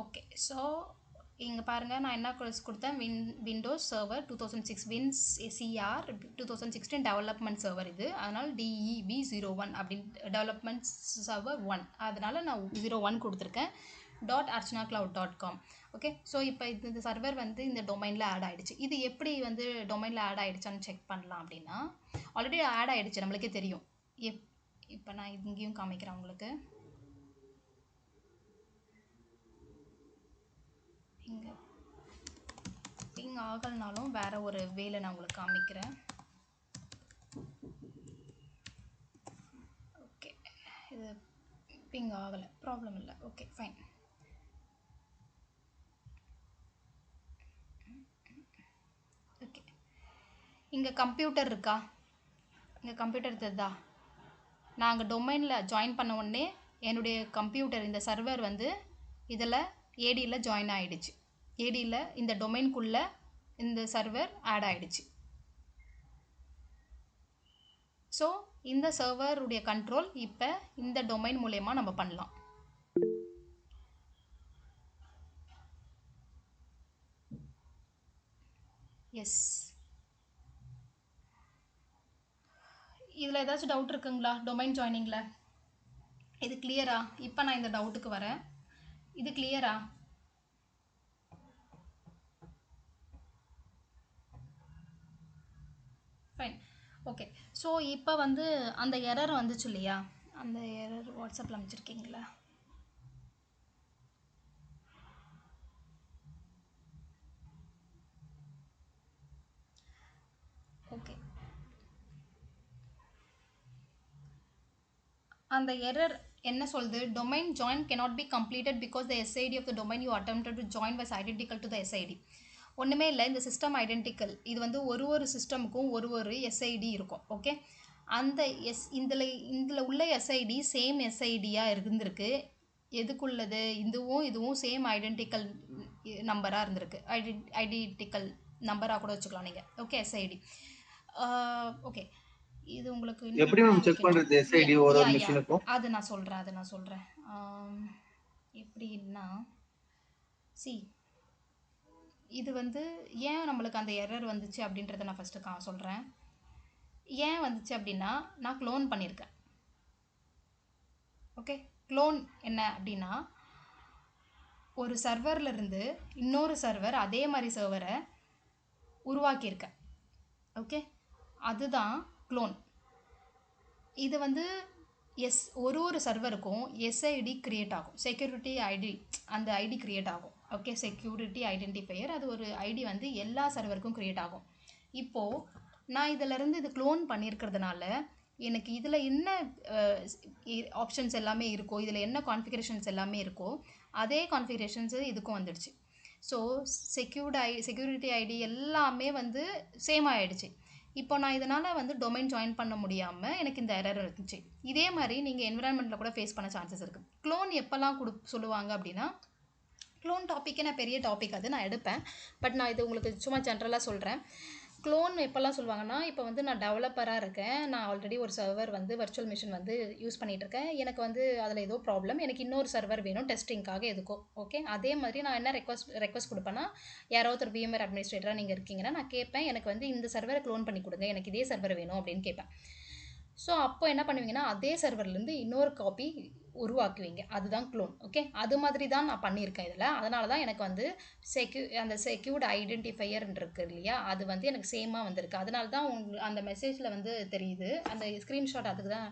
ஓகே, ஸோ இங்கே பாருங்கள், நான் என்ன கொடுத்தேன், விண்டோஸ் சர்வர் 2006 வின்ஸ் CR 2016 டெவலப்மெண்ட் சர்வர் இது. அதனால் DEV01 அப்படின்னு டெவலப்மெண்ட் சர்வர் 1, அதனால் நான் 01 கொடுத்துருக்கேன். .archnacloud.com. ஓகே, ஸோ இப்போ இந்த சர்வர் வந்து இந்த டொமைனில் ஆட் ஆகிடுச்சு. இது எப்படி வந்து டொமைனில் ஆட் ஆகிடுச்சான்னு செக் பண்ணலாம் அப்படின்னா, ஆல்ரெடி ஆட் ஆகிடுச்சு, நம்மளுக்கே தெரியும். இப்போ நான் இங்கேயும் காமிக்கிறேன் உங்களுக்கு. இங்கே பிங் ஆகலனாலும் வேறு ஒரு வேலை நான் உங்களுக்கு காமிக்கிறேன். ஓகே, இது பிங் ஆகலை, ப்ராப்ளம் இல்லை. Okay, fine. ஓகே, இங்கே கம்ப்யூட்டர் இருக்கா? இங்கே கம்ப்யூட்டர் தெரியுதா? நான் அங்கே டொமைனில் ஜாயின் பண்ண உடனே என்னுடைய கம்ப்யூட்டர் இந்த சர்வர் வந்து இதில் ஏடியில் ஜாயின் ஆகிடுச்சு. ஏடியில் இந்த டொமைனுக்குள்ளே இந்த சர்வர் ஆட் ஆகிடுச்சு. ஸோ இந்த சர்வருடைய கண்ட்ரோல் இப்போ இந்த டொமைன் மூலயமா நம்ம பண்ணலாம். எஸ், இதில் ஏதாச்சும் டவுட் இருக்குங்களா டொமைன் ஜாயினிங்கில்? இது கிளியரா? இப்போ நான் இந்த டவுட்டுக்கு வரேன். இது கிளியரா? ஃபைன். ஓகே, ஸோ இப்போ வந்து அந்த எரர் வந்துச்சு இல்லையா? அந்த எரர் வாட்ஸ்அப்பில் அமைச்சிருக்கீங்களா? ஓகே, அந்த எரர் என்ன சொல்லுது? Domain join cannot be completed because the SID of the domain you attempted to join was identical to the SID. ஒன்றுமே இல்லை, இந்த சிஸ்டம் ஐடென்டிக்கல். இது வந்து ஒரு சிஸ்டமுக்கும் ஒரு SID இருக்கும். ஓகே, அந்த இதில் உள்ள SID சேம் SIDயாக இருந்திருக்கு. எதுக்குள்ளது? இதுவும் சேம் ஐடென்டிக்கல் நம்பராக இருந்திருக்கு. ஐடென்டிக்கல் நம்பராக கூட வச்சுக்கலாம் நீங்கள். Okay, SID. ஓகே, இது உங்களுக்கு எப்படி மேம் செக் பண்றது SID ஒரு மெஷினுக்கும்? அது நான் சொல்கிறேன். எப்படின்னா இது வந்து ஏன் நம்மளுக்கு அந்த எரர் வந்துச்சு அப்படின்றத நான் ஃபஸ்ட்டு சொல்கிறேன். ஏன் வந்துச்சு அப்படின்னா, நான் க்ளோன் பண்ணியிருக்கேன். ஓகே, க்ளோன் என்ன அப்படின்னா, ஒரு சர்வர்லேருந்து இன்னொரு சர்வர் அதே மாதிரி சர்வரை உருவாக்கியிருக்கேன். ஓகே, அதுதான் க்ளோன். இது வந்து ஒரு சர்வருக்கும் SID க்ரியேட் ஆகும். செக்யூரிட்டி ஐடி, அந்த ஐடி க்ரியேட் ஆகும். ஓகே, செக்யூரிட்டி ஐடென்டிஃபையர், அது ஒரு ஐடி வந்து எல்லா சர்வருக்கும் க்ரியேட் ஆகும். இப்போது நான் இதிலேருந்து இது க்ளோன் பண்ணியிருக்கிறதுனால எனக்கு இதில் என்ன ஆப்ஷன்ஸ் எல்லாமே இருக்கோ, இதில் என்ன கான்ஃபிகரேஷன்ஸ் எல்லாமே இருக்கோ அதே கான்ஃபிகரேஷன்ஸு இதுக்கும் வந்துடுச்சு. ஸோ செக்யூரிட்டி ஐடி எல்லாமே வந்து சேம் ஆகிடுச்சு. இப்போ நான் இதனால் வந்து டொமைன் ஜாயின் பண்ண முடியாமல் எனக்கு இந்த எரர் இருந்துச்சு. இதே மாதிரி நீங்கள் என்விரான்மெண்ட்டில் கூட ஃபேஸ் பண்ண சான்சஸ் இருக்குது. க்ளோன் எப்போல்லாம் சொல்லுவாங்க அப்படின்னா, க்ளோன் டாப்பிக்கே நான் பெரிய டாபிக் அது நான் எடுப்பேன். பட் நான் இது உங்களுக்கு சும்மா ஜென்ரலாக சொல்கிறேன். க்ளோன் எப்போல்லாம் சொல்லுவாங்கன்னா, இப்போ வந்து நான் டெவலப்பராக இருக்கேன். நான் ஆல்ரெடி ஒரு சர்வர் வந்து வர்ச்சுவல் மிஷின் வந்து யூஸ் பண்ணிட்டு இருக்கேன். எனக்கு வந்து அதில் ஏதோ ப்ராப்ளம். எனக்கு இன்னொரு சர்வர் வேணும் டெஸ்டிங்காக எதுக்கோ. ஓகே. அதே மாதிரி நான் என்ன ரெக்வஸ்ட் கொடுப்பேன்னா, யாராவது ஒரு VMware அட்மினிஸ்ட்ரேட்டராக நீங்கள் இருக்கீங்கன்னா, நான் கேட்பேன், எனக்கு வந்து இந்த சர்வரை க்ளோன் பண்ணி கொடுங்க. எனக்கு இதே சர்வர் வேணும் அப்படின்னு கேட்பேன். ஸோ அப்போ என்ன பண்ணுவீங்கன்னா, அதே சர்வர்லேருந்து இன்னொரு காப்பி உருவாக்குவீங்க. அதுதான் க்ளோன். ஓகே. அது மாதிரி தான் நான் பண்ணியிருக்கேன் இதில். அதனால தான் எனக்கு வந்து அந்த செக்யூர்ட் ஐடென்டிஃபையர் இருக்கு இல்லையா, அது வந்து எனக்கு சேமாக வந்திருக்கு. அதனால தான் அந்த மெசேஜில் வந்து தெரியுது. அந்த ஸ்க்ரீன்ஷாட் அதுக்கு தான்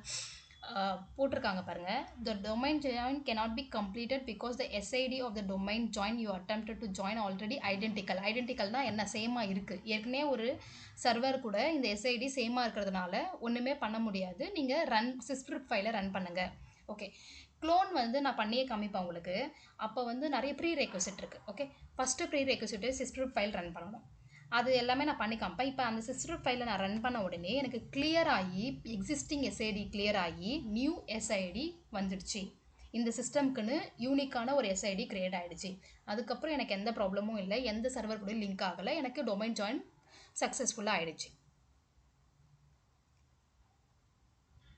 போட்டிருக்காங்க பாருங்க. The domain join cannot be completed because the SID of the domain join you attempted to join already identical. ஐடென்டிக்கல்னா என்ன, சேமாக இருக்குது. ஏற்கனவே ஒரு சர்வர் கூட இந்த SID சேமாக இருக்கிறதுனால ஒன்றுமே பண்ண முடியாது. நீங்கள் சிஸ்கிரிப்ட் ஃபைலை ரன் பண்ணுங்கள். ஓகே. க்ளோன் வந்து நான் பண்ணியே காமிப்பேன் உங்களுக்கு. அப்போ வந்து நிறைய ப்ரீ ரெக்வசிட் இருக்குது. ஓகே. ஃபஸ்ட்டு ப்ரீ ரெக்வசிட்டு சிஸ்கிரிப்ட் ஃபைல் ரன் பண்ணணும். அது எல்லாமே நான் பண்ணி காமிப்பேன். இப்போ அந்த சிஸ்கிரிப்ட் ஃபைலை நான் ரன் பண்ண உடனே எனக்கு கிளியர் ஆகி எக்ஸிஸ்டிங் SID கிளியர் ஆகி நியூ SID வந்துடுச்சு. இந்த சிஸ்டம்க்குன்னு யூனிக்கான ஒரு SID கிரியேட் ஆகிடுச்சு. அதுக்கப்புறம் எனக்கு எந்த ப்ராப்ளமும் இல்லை, எந்த சர்வர் கூட லிங்க் ஆகலை, எனக்கு டொமைன் ஜாயின் சக்ஸஸ்ஃபுல்லாக ஆகிடுச்சு.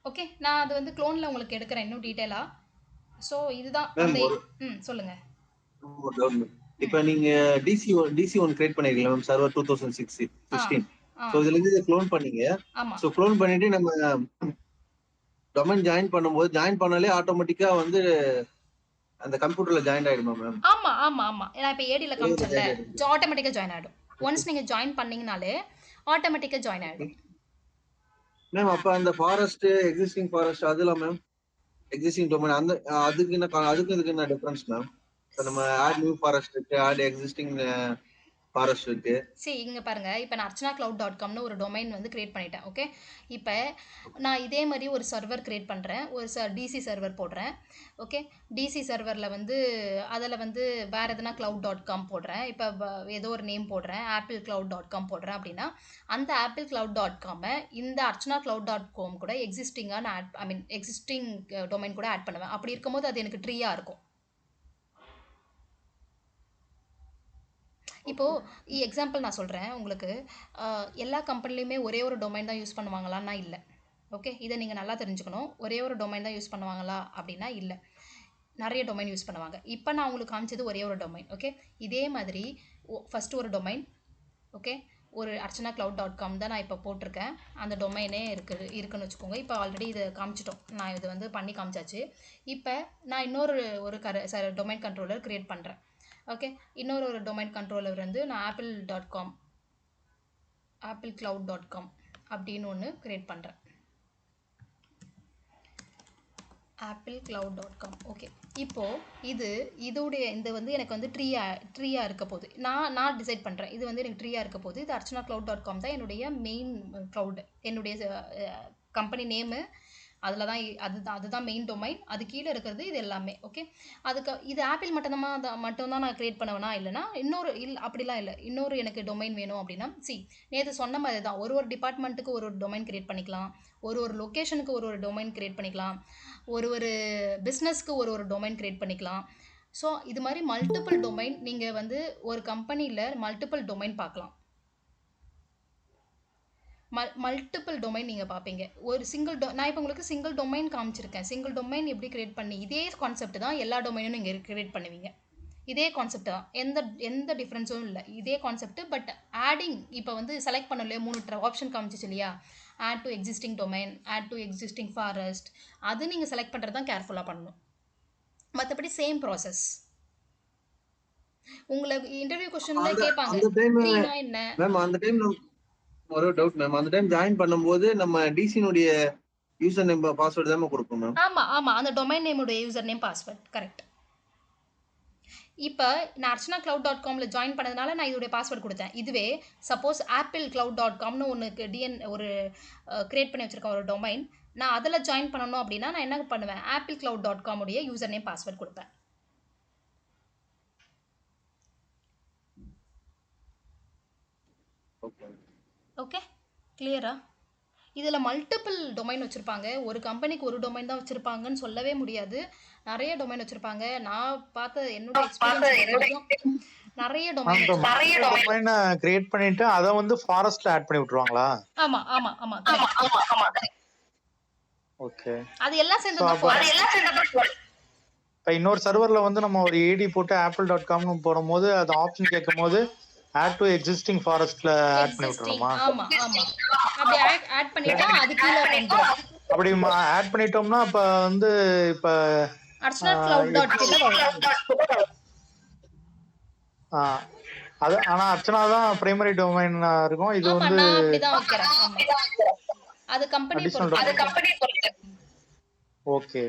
ஓகே. நான் அது வந்து க்ளோனில் உங்களுக்கு எடுக்கிறேன் இன்னும் டீட்டெயிலாக. ஸோ இதுதான் அந்த சொல்லுங்கள். இப்போ நீங்க DC1 கிரியேட் பண்ணிருக்கீங்க மேம், சர்வர் 2016. சோ இதுல இருந்து இதை க்ளோன் பண்ணீங்க. சோ க்ளோன் பண்ணிட்டு நம்ம டொமைன் ஜாயின் பண்ணும்போது ஜாயின் பண்ணாலே ஆட்டோமேட்டிக்கா வந்து அந்த கம்ப்யூட்டர்ல ஜாயின் ஆயிடுமா மேம்? ஆமா ஆமா ஆமா. நான் இப்போ ஏடியில் காமிச்சல ஆட்டோமேட்டிக்காக ஜாயின் ஆகிடும். ஒன்ஸ் நீங்கள் ஜாயின் பண்ணீங்கனாலே ஆட்டோமேட்டிக்காக ஜாயின் ஆகிடும் மேம். அப்ப அந்த ஃபாரஸ்ட் எக்ஸிஸ்டிங் ஃபாரஸ்ட் அதெல்லாம் மேம், எக்ஸிஸ்டிங் டொமைன் அந்த அதுக்கு இதுக்கு என்ன டிஃபரன்ஸ் மேம்? இப்போ நம்ம ஆட் நியூ ஃபாரஸ்ட் இருக்கு, ஆட் எக்ஸிஸ்டிங் ஃபாரஸ்ட் இருக்கு. சரி இங்கே பாருங்கள். இப்போ நான் archanacloud.comனு ஒரு டொமைன் வந்து கிரியேட் பண்ணிட்டேன். ஓகே. இப்போ நான் இதே மாதிரி ஒரு சர்வர் கிரியேட் பண்ணுறேன், ஒரு DC சர்வர் போடுறேன். ஓகே. DC சர்வரில் வந்து அதில் வந்து வேறு எதனா cloud.com போடுறேன். இப்போ ஏதோ ஒரு நேம் போடுறேன், applecloud.com போடுறேன் அப்படின்னா அந்த applecloud.com-ஐ இந்த archanacloud.com கூட எக்ஸிஸ்டிங்கான எக்ஸிஸ்டிங் டொமைன் கூட ஆட் பண்ணுவேன். அப்படி இருக்கும்போது அது எனக்கு ட்ரீயாக இருக்கும். இப்போது எக்ஸாம்பிள் நான் சொல்கிறேன் உங்களுக்கு. எல்லா கம்பெனிலையுமே ஒரே ஒரு டொமைன் தான் யூஸ் பண்ணுவாங்களான்னா இல்லை. ஓகே. இதை நீங்கள் நல்லா தெரிஞ்சுக்கணும். ஒரே ஒரு டொமைன் தான் யூஸ் பண்ணுவாங்களா அப்படின்னா இல்லை, நிறைய டொமைன் யூஸ் பண்ணுவாங்க. இப்போ நான் உங்களுக்கு காமிச்சது ஒரே ஒரு டொமைன். ஓகே. இதே மாதிரி ஃபஸ்ட்டு ஒரு டொமைன். ஓகே. ஒரு archanacloud.com தான் நான் இப்போ போட்டிருக்கேன். அந்த டொமைனே இருக்குன்னு வச்சுக்கோங்க. இப்போ ஆல்ரெடி இதை காமிச்சிட்டோம், நான் இது வந்து பண்ணி காமிச்சாச்சு. இப்போ நான் இன்னொரு டொமைன் கண்ட்ரோலர் க்ரியேட் பண்ணுறேன். ஓகே. இன்னொரு டொமைன் கண்ட்ரோலர் வந்து நான் applecloud.com அப்படின்னு ஒன்று க்ரியேட் பண்ணுறேன். applecloud.com. ஓகே. இப்போது இதோடைய இந்த வந்து எனக்கு வந்து ட்ரீயாக இருக்க போகுது. நான் டிசைட் பண்ணுறேன் இது வந்து எனக்கு ட்ரீயாக இருக்க போகுது. இது archanacloud.com தான் என்னுடைய மெயின் க்ளவுடு, என்னுடைய கம்பெனி நேமு அதில் தான் அதுதான் மெயின் டொமைன். அது கீழே இருக்கிறது இது எல்லாமே. ஓகே. இது ஆப்பிள் மட்டும்தான் நான் க்ரியேட் பண்ணுவேனா இல்லைனா அப்படிலாம் இல்லை. இன்னொரு எனக்கு டொமைன் வேணும் அப்படின்னா நேற்று சொன்ன மாதிரி தான் ஒரு டிபார்ட்மெண்ட்டுக்கு ஒரு டொமைன் க்ரியேட் பண்ணிக்கலாம், ஒரு லொக்கேஷனுக்கு ஒரு டொமைன் க்ரியேட் பண்ணிக்கலாம், ஒரு பிஸ்னஸ்க்கு ஒரு டொமைன் க்ரியேட் பண்ணிக்கலாம். ஸோ இது மாதிரி மல்டிபிள் டொமைன் நீங்கள் வந்து ஒரு கம்பெனியில் மல்டிபிள் டொமைன் பார்க்கலாம். மல்டிபிள் டொமைன் நீங்கள் பார்ப்பீங்க. ஒரு நான் இப்போ உங்களுக்கு சிங்கிள் டொமைன் காமிச்சிருக்கேன். சிங்கிள் டொமைன் எப்படி கிரியேட் பண்ணி இதே கான்செப்ட் தான் எல்லா டொமைனும் நீங்கள் கிரியேட் பண்ணுவீங்க. இதே கான்செப்ட் தான், எந்த டிஃப்ரென்ஸும் இல்லை, இதே கான்செப்ட். பட் ஆடிங் இப்போ வந்து செலக்ட் பண்ண இல்லையா, 3 ஆப்ஷன் காமிச்சிச்சு இல்லையா, add to existing domain, add to existing forest, அது நீங்கள் செலக்ட் பண்ணுறது தான் கேர்ஃபுல்லாக பண்ணணும். மற்றபடி சேம் ப்ராசஸ். உங்களை இன்டர்வியூ கொஸ்டின்ல கேட்பாங்க என்ன மேம். அந்த டைம் ஒரு டவுட் மேம், அந்த டைம் ஜாயின் பண்ணும்போது நம்ம டிசினுடைய யூசர் நேம் பாஸ்வேர்ட் தான் கொடுப்போம் மேம். ஆமா அந்த டொமைன் நேமுடைய யூசர் நேம் பாஸ்வேர்ட் கரெக்ட். இப்போ நான் archanacloud.comல ஜாயின் பண்ணதுனால நான் இதோடைய பாஸ்வேர்ட் கொடுத்தேன். இதுவே சப்போஸ் applecloud.comனு ஒன்று ஒரு கிரியேட் பண்ணி வச்சிருக்கேன் ஒரு டொமைன், நான் அதில் ஜாயின் பண்ணணும் அப்படின்னா நான் என்ன பண்ணுவேன், applecloud.com உடைய யூசர் நேம் பாஸ்வேர்ட் கொடுப்பேன். ஓகே. கிளியரா? இதில் மல்டிபிள் டொமைன் வச்சுருப்பாங்க. ஒரு கம்பெனிக்கு ஒரு டொமைன் தான் வச்சுருப்பாங்கன்னு சொல்லவே முடியாது, நிறைய டொமைன் வச்சுருப்பாங்க. நான் பார்த்த என்னோட எக்ஸ்பீரியன்ஸ் நிறைய டொமைன் டொமைனை கிரியேட் பண்ணிட்டு அதை வந்து ஃபாரஸ்ட்ல ஆட் பண்ணி விட்டுருவாங்களா? ஆமா ஆமா ஆமா correct. ஓகே. அது எல்லாம் சேர்ந்து இப்போ இன்னொரு சர்வர்ல வந்து நம்ம ஒரு ஏடி போட்டு apple.comனு போடும்போது அது ஆப்ஷன் கேட்கும்போது ஆட் டு எக்ஸிஸ்டிங் ஃபாரஸ்ட்ல ஆட் பண்ணி விட்டுறோமா? ஆமா ஆமா அப்படி ஆட் பண்ணிட்டா அது கீழ வந்துரும். அப்படி ஆட் பண்ணிட்டோம்னா அப்ப வந்து இப்ப archana.cloud.com வரும். அது ஆனா அர்ச்சனா தான் பிரைமரி டொமைன் இருக்கும். இது வந்து நான் அப்படிதான் வைக்கிறேன். ஆமா அது கம்பெனி பொறுத்து. ஓகே.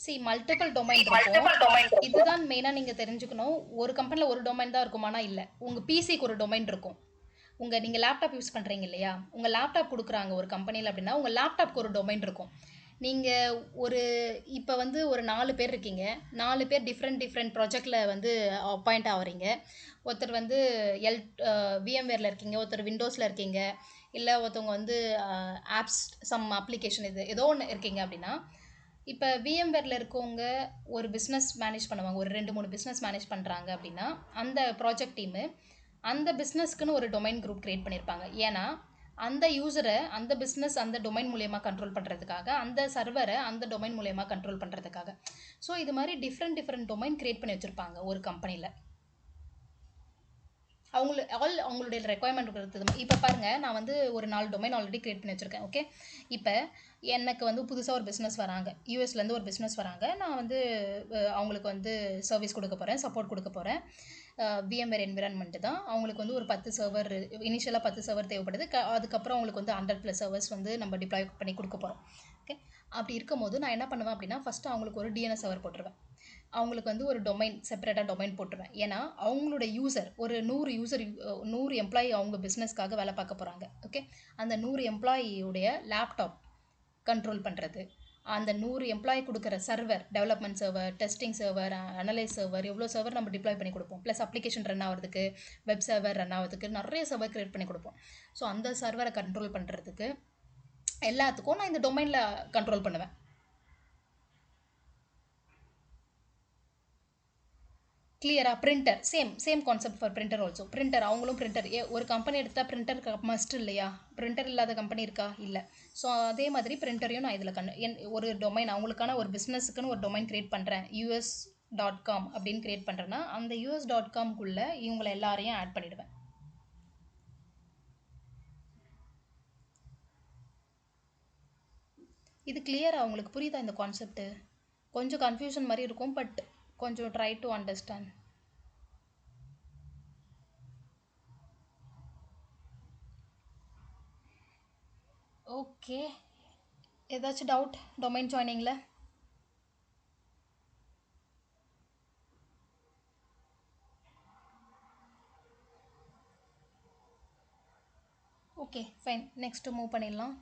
see மல்டிபிள் டொமைன் இருக்கும். இதுதான் மெயினா நீங்க தெரிஞ்சுக்கணும். ஒரு கம்பெனில ஒரு டொமைன் தான் இருக்குமானா இல்ல. உங்க பிசிக்கு ஒரு டொமைன் இருக்கும். நீங்க லேப்டாப் யூஸ் பண்றீங்க இல்லையா, உங்க லேப்டாப் கொடுக்குறாங்க ஒரு கம்பெனில அப்படின்னா உங்க லேப்டாப்க்கு ஒரு டொமைன் இருக்கும். நீங்க இப்போ வந்து ஒரு 4 பேர் இருக்கீங்க, 4 பேர் டிஃப்ரெண்ட் ப்ராஜெக்டில் வந்து அப்பாயிண்ட் ஆகிறீங்க. ஒருத்தர் வந்து விஎம்வேரில் இருக்கீங்க, ஒருத்தர் விண்டோஸில் இருக்கீங்க, இல்லை ஒருத்தவங்க வந்து ஆப்ஸ் சம் அப்ளிகேஷன் இது ஏதோ ஒன்று இருக்கீங்க அப்படின்னா, இப்போ விஎம்வேரில் இருக்கவங்க ஒரு பிஸ்னஸ் மேனேஜ் பண்ணுவாங்க, ஒரு 2-3 பிஸ்னஸ் மேனேஜ் பண்ணுறாங்க அப்படின்னா அந்த ப்ராஜெக்ட் டீமு அந்த பிஸ்னஸ்க்குன்னு ஒரு டொமைன் குரூப் க்ரியேட் பண்ணியிருப்பாங்க. ஏன்னா அந்த யூசரை அந்த பிஸ்னஸ் அந்த டொமைன் மூலயமா கண்ட்ரோல் பண்ணுறதுக்காக, அந்த சர்வரை அந்த டொமைன் மூலயமா கண்ட்ரோல் பண்ணுறதுக்காக. ஸோ இது மாதிரி டிஃப்ரெண்ட் டொமைன் க்ரியேட் பண்ணி வச்சுருப்பாங்க ஒரு கம்பெனியில். அவங்களுடைய ரெக்குவயர்மெண்ட் இருக்கிறது. இப்போ பாருங்கள், நான் வந்து ஒரு 4 டொமைன் ஆல்ரெடி க்ரியேட் பண்ணி வச்சுருக்கேன். ஓகே, இப்போ எனக்கு வந்து புதுசாக ஒரு பிஸ்னஸ் வராங்க, யூஎஸ்லேருந்து ஒரு பிஸ்னஸ் வராங்க. நான் வந்து அவங்களுக்கு வந்து சர்வீஸ் கொடுக்க போகிறேன், சப்போர்ட் கொடுக்க போகிறேன். விஎம்வேர் என்விரான்மெண்ட்டு தான். அவங்களுக்கு வந்து ஒரு 10 சர்வர், இனிஷியலாக 10 சர்வர் தேவைப்படுது. அதுக்கப்புறம் அவங்களுக்கு வந்து 100+ சர்வர்ஸ் வந்து நம்ம டிப்ளாய் பண்ணி கொடுக்க போகிறோம். ஓகே, அப்படி இருக்கும்போது நான் என்ன பண்ணுவேன் அப்படின்னா, ஃபஸ்ட்டு அவங்களுக்கு ஒரு டிஎன்எஸ் சர்வர் போட்டுருவேன். அவங்களுக்கு வந்து ஒரு டொமைன் செப்பரேட்டாக டொமைன் போட்டுருவேன். ஏன்னா அவங்களோட யூசர் ஒரு 100 எம்ப்ளாயி அவங்க பிஸ்னஸ்க்காக வேலை பார்க்க போகிறாங்க. ஓகே, அந்த 100 எம்ப்ளாயியுடைய லேப்டாப் கண்ட்ரோல் பண்ணுறது, அந்த 100 எம்ப்ளாயி கொடுக்குற server, development server, testing server, analyse server, எவ்வளோ சர்வர் நம்ம டிப்ளாய் பண்ணி கொடுப்போம். ப்ளஸ் அப்ளிகேஷன் ரன் ஆகிறதுக்கு, வெப் சர்வர் ரன் ஆகிறதுக்கு நிறைய சர்வர் க்ரியேட் பண்ணி கொடுப்போம். ஸோ அந்த சர்வரை கண்ட்ரோல் பண்ணுறதுக்கு எல்லாத்துக்கும் நான் இந்த டொமைனில் கண்ட்ரோல் பண்ணுவேன். கிளியரா? Printer same concept for printer also. Printer அவங்களும் பிரிண்டர், ஒரு கம்பெனி எடுத்தால் பிரிண்டர் மஸ்ட் இல்லையா? பிரிண்டர் இல்லாத கம்பெனி இருக்கா? இல்லை. ஸோ அதே மாதிரி பிரிண்டரையும் நான் இதில் ஒரு டொமைன் அவங்களுக்கான ஒரு பிஸ்னஸுக்குன்னு ஒரு டொமைன் க்ரியேட் பண்ணுறேன், us.com அப்படின்னு க்ரியேட் பண்ணுறேன்னா அந்த us.comக்குள்ளே இவங்களை எல்லாரையும் ஆட் பண்ணிவிடுவேன். இது கிளியரா? உங்களுக்கு புரியுதா இந்த கான்செப்ட்? கொஞ்சம் கன்ஃபியூஷன் மாதிரி இருக்கும், பட் கொஞ்சம் ட்ரை டு அண்டர்ஸ்டாண்ட். ஓகே, ஏதாச்சும் டவுட் டொமைன் ஜாயினிங்கில்? ஓகே ஃபைன், நெக்ஸ்ட்டு மூவ் பண்ணிடலாம்.